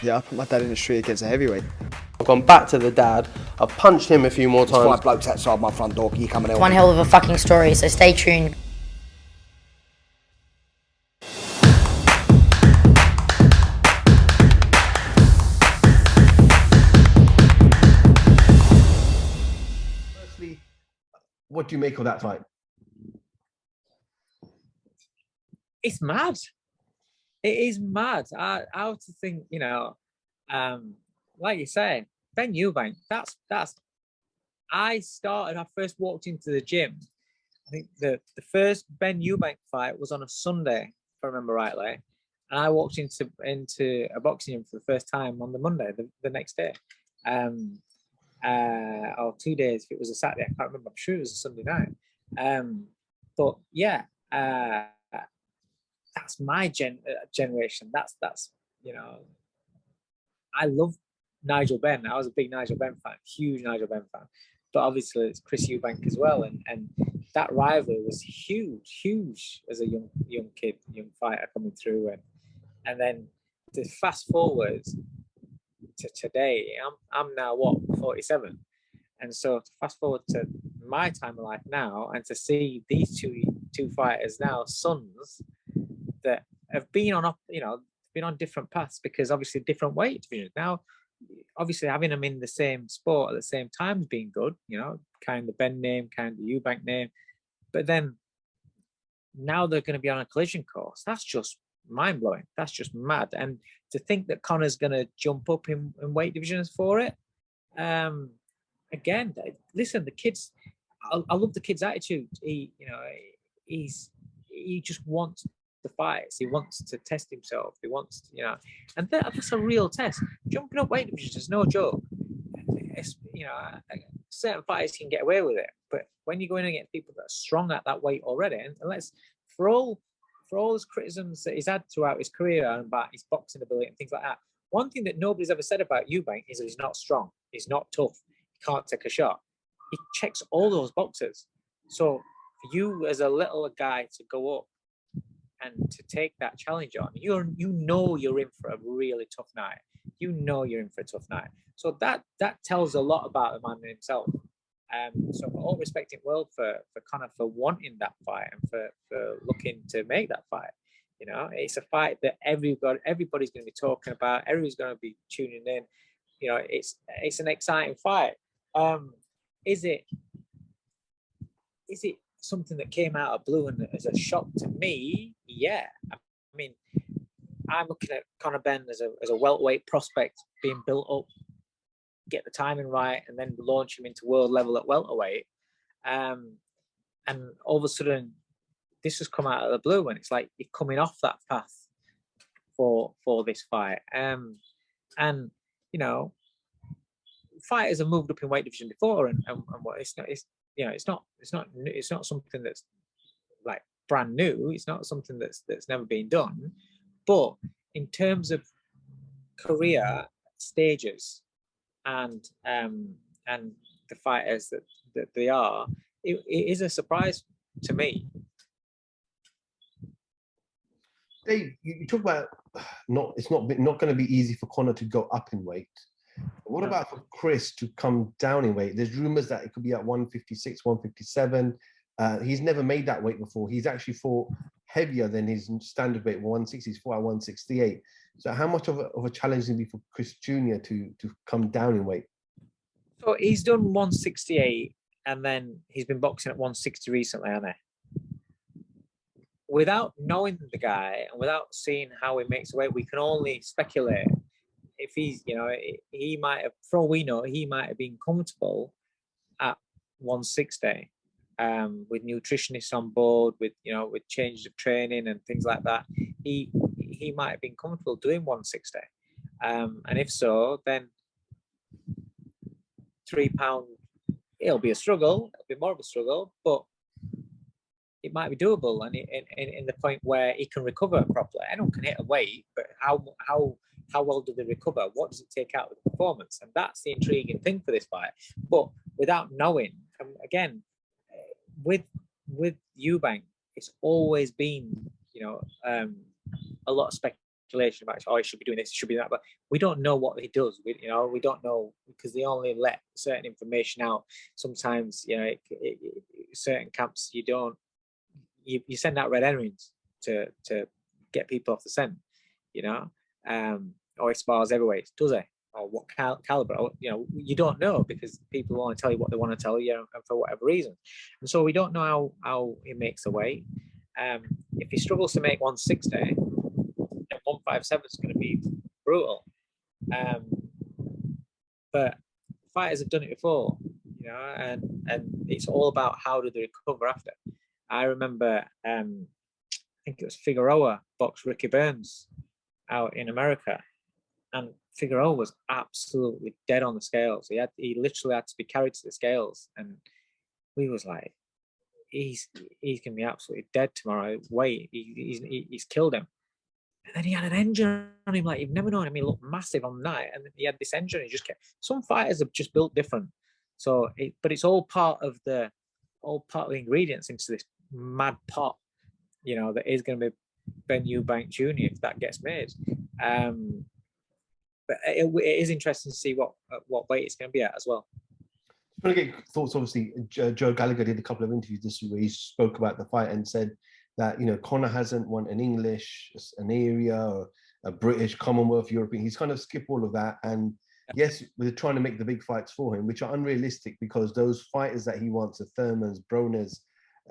Yeah, I put my dad in the street against a heavyweight. I've gone back to the dad. I've punched him a few more times. 5 blokes outside my front door. Can you come and help One me? hell of a fucking story, so stay tuned. Firstly, what do you make of that fight? It's mad. It is mad. I would think, you know, like you said, Ben Eubank, that's I first walked into the gym. I think the first Ben Eubank fight was on a Sunday, if I remember rightly. And I walked into a boxing gym for the first time on the Monday, the next day. Or 2 days if it was a Saturday, I can't remember. I'm sure it was a Sunday night. But yeah, that's my generation. That's you know, I love Nigel Benn. I was a big Nigel Benn fan, huge Nigel Benn fan. But obviously it's Chris Eubank as well, and that rivalry was huge as a young kid, young fighter coming through, and then to fast forward to today, I'm now 47, and so to fast forward to my time of life now, and to see these two fighters now, sons that have been on different paths, because obviously different weight divisions. Now, obviously having them in the same sport at the same time has been good, you know, kind of the Ben name, kind of the Eubank name, but then now they're going to be on a collision course. That's just mind-blowing. That's just mad. And to think that Conor's going to jump up in weight divisions for it, again, listen, the kids, I love the kid's attitude. He just wants the fights. He wants to test himself. He wants to, and that's a real test. Jumping up weight divisions is no joke. It's, certain fighters can get away with it, but when you go in against people that are strong at that weight already, and let's, for all his criticisms that he's had throughout his career and about his boxing ability and things like that, one thing that nobody's ever said about Eubank is that he's not strong, he's not tough, he can't take a shot. He checks all those boxes. So for you as a little guy to go up and to take that challenge on, you're in for a really tough night. You're in for a tough night. So that tells a lot about the man himself. So for all respect in the world for Conor for wanting that fight and for looking to make that fight. It's a fight that everybody's going to be talking about. Everybody's going to be tuning in. It's an exciting fight. Is it something that came out of blue and as a shock to me? Yeah. I mean, I'm looking at Conor Benn as a welterweight prospect being built up, get the timing right, and then launch him into world level at welterweight. And all of a sudden, this has come out of the blue, and it's like you're coming off that path for this fight. And fighters have moved up in weight division before, and what it's not something that's like brand new. It's not something that's never been done. But in terms of career stages and the fighters that they are, it is a surprise to me. Dave, you talk about it's not going to be easy for Conor to go up in weight. But what about for Chris to come down in weight? There's rumors that it could be at 156, 157. He's never made that weight before. He's actually fought heavier than his standard weight, 160. He's fought at 168. So how much of a challenge will it be for Chris Jr. to come down in weight? So he's done 168, and then he's been boxing at 160 recently, hasn't he? Without knowing the guy and without seeing how he makes weight, we can only speculate. If he's, he might have, for all we know, he might have been comfortable at 160 with nutritionists on board, with changes of training and things like that. He might have been comfortable doing 160. And if so, then £3, it'll be a struggle. It'll be more of a struggle, but it might be doable. And in the point where he can recover properly. Anyone can hit a weight, but how well do they recover? What does it take out of the performance? And that's the intriguing thing for this fight. But without knowing, again, with Eubank, it's always been, a lot of speculation about, oh, he should be doing this, he should be doing that, but we don't know what he does. We don't know, because they only let certain information out. Sometimes, certain camps you send out red herrings to get people off the scent, or he spars everywhere, does he? Or what caliber? You don't know, because people want to tell you what they want to tell you, and for whatever reason. And so we don't know how he makes the weight. If he struggles to make 160, then 157 is going to be brutal. But fighters have done it before, and it's all about how do they recover after. I remember, I think it was Figueroa boxed Ricky Burns out in America, and Figueroa was absolutely dead on the scales. He literally had to be carried to the scales, and we was like, he's gonna be absolutely dead tomorrow. Wait, he's killed him. And then he had an engine on him like you've never known him. He looked massive on the night, and he had this engine. He just kept. Some fighters have just built different. So, but it's all part of the ingredients into this mad pot. That is going to be Ben Eubank Jr. if that gets made. But it is interesting to see what weight it's going to be at as well. I'm going to get thoughts. Obviously, Joe Gallagher did a couple of interviews this week where he spoke about the fight and said that Conor hasn't won an English, an area, or a British, Commonwealth, European. He's kind of skipped all of that, and yes, we're trying to make the big fights for him, which are unrealistic because those fighters that he wants, the Thurmans, Broners,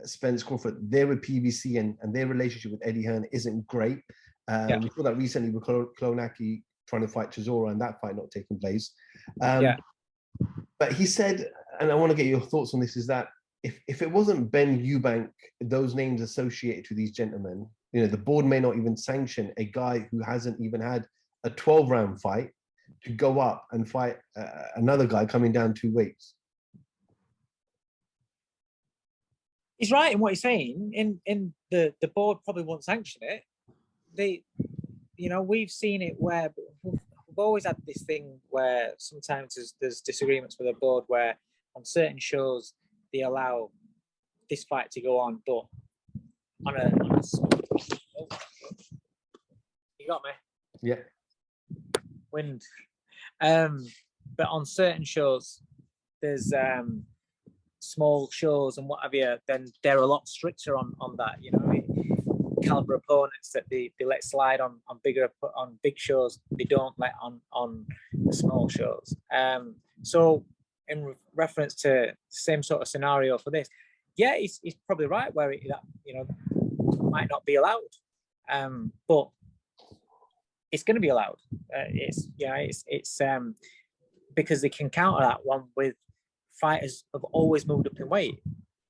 Spence Crawford, they're with PBC, and their relationship with Eddie Hearn isn't great. We saw that recently with Klonaki trying to fight Chisora, and that fight not taking place. But he said, and I want to get your thoughts on this, is that if it wasn't Ben Eubank, those names associated to these gentlemen, the board may not even sanction a guy who hasn't even had a 12-round fight to go up and fight another guy coming down 2 weights. He's right in what he's saying. In the board probably won't sanction it. We've seen it where we've always had this thing where sometimes there's disagreements with the board where on certain shows they allow this fight to go on, but on a you got me? Yeah. Wind. But on certain shows, there's small shows and what have you, then they're a lot stricter on that. Caliber opponents that they let slide on big shows, they don't let on the small shows. So in reference to the same sort of scenario for this, yeah, he's probably right where that might not be allowed, but it's going to be allowed. It's because they can counter that one with fighters have always moved up in weight,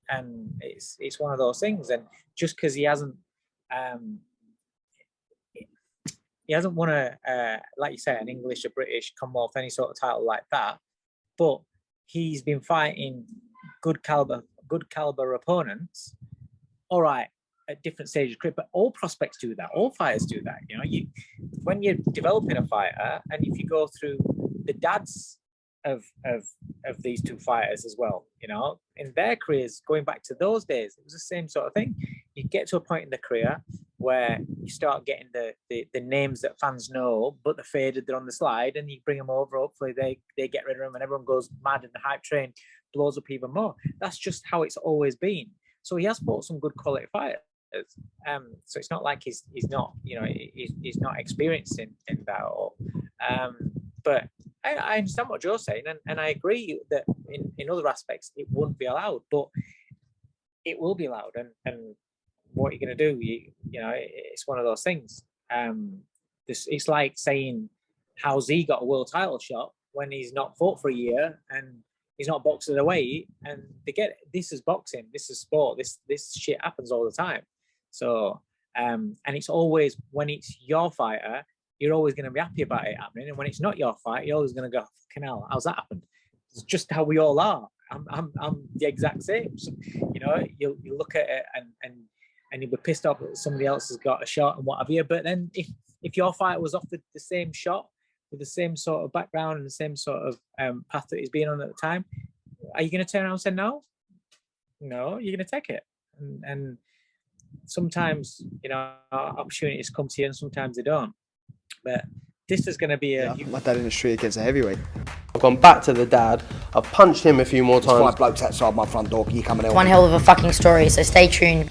and it's one of those things. And just because he hasn't won a like you say, an English, a British, Commonwealth, any sort of title like that, but he's been fighting good caliber opponents, all right, at different stages of career. But all prospects do that, all fighters do that. When you're developing a fighter, and if you go through the dads of these two fighters as well, in their careers, going back to those days, it was the same sort of thing. You get to a point in the career where you start getting the names that fans know, but they're faded, they're on the slide, and you bring them over. Hopefully they get rid of them, and everyone goes mad, and the hype train blows up even more. That's just how it's always been. So he has fought some good quality fighters. So it's not like he's not, he's not experienced in that all. But I understand what Joe's saying, and I agree that in other aspects it wouldn't be allowed, but it will be allowed. And what you're going to do, it's one of those things. It's like saying, how's he got a world title shot when he's not fought for a year and he's not boxed at a weight? And they get it. This is boxing, this is sport, this shit happens all the time. So and it's always, when it's your fighter, you're always going to be happy about it happening, and when it's not your fight, you're always going to go, fucking hell, how's that happened? It's just how we all are. I'm the exact same. So, you look at it and you'll be pissed off that somebody else has got a shot and what have you. But then if your fighter was offered the same shot with the same sort of background and the same sort of path that he's been on at the time, are you going to turn around and say no? No, you're going to take it. And sometimes, opportunities come to you and sometimes they don't. But this is going to be Yeah, I put my dad in the street against a heavyweight. I've gone back to the dad. I've punched him a few more There's 5 times. blokes outside my front door. Can you come and help One me? hell of a fucking story, so stay tuned.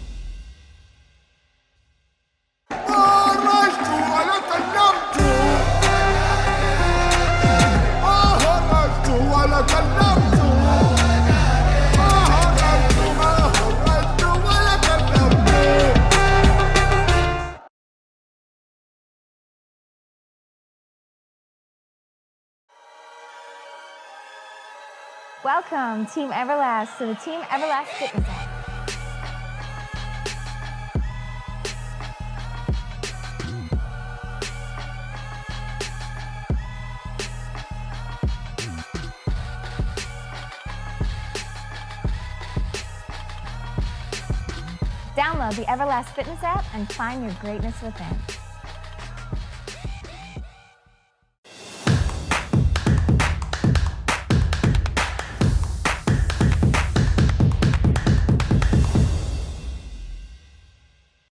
Welcome, Team Everlast, to the Team Everlast Fitness app. Download the Everlast Fitness app and find your greatness within.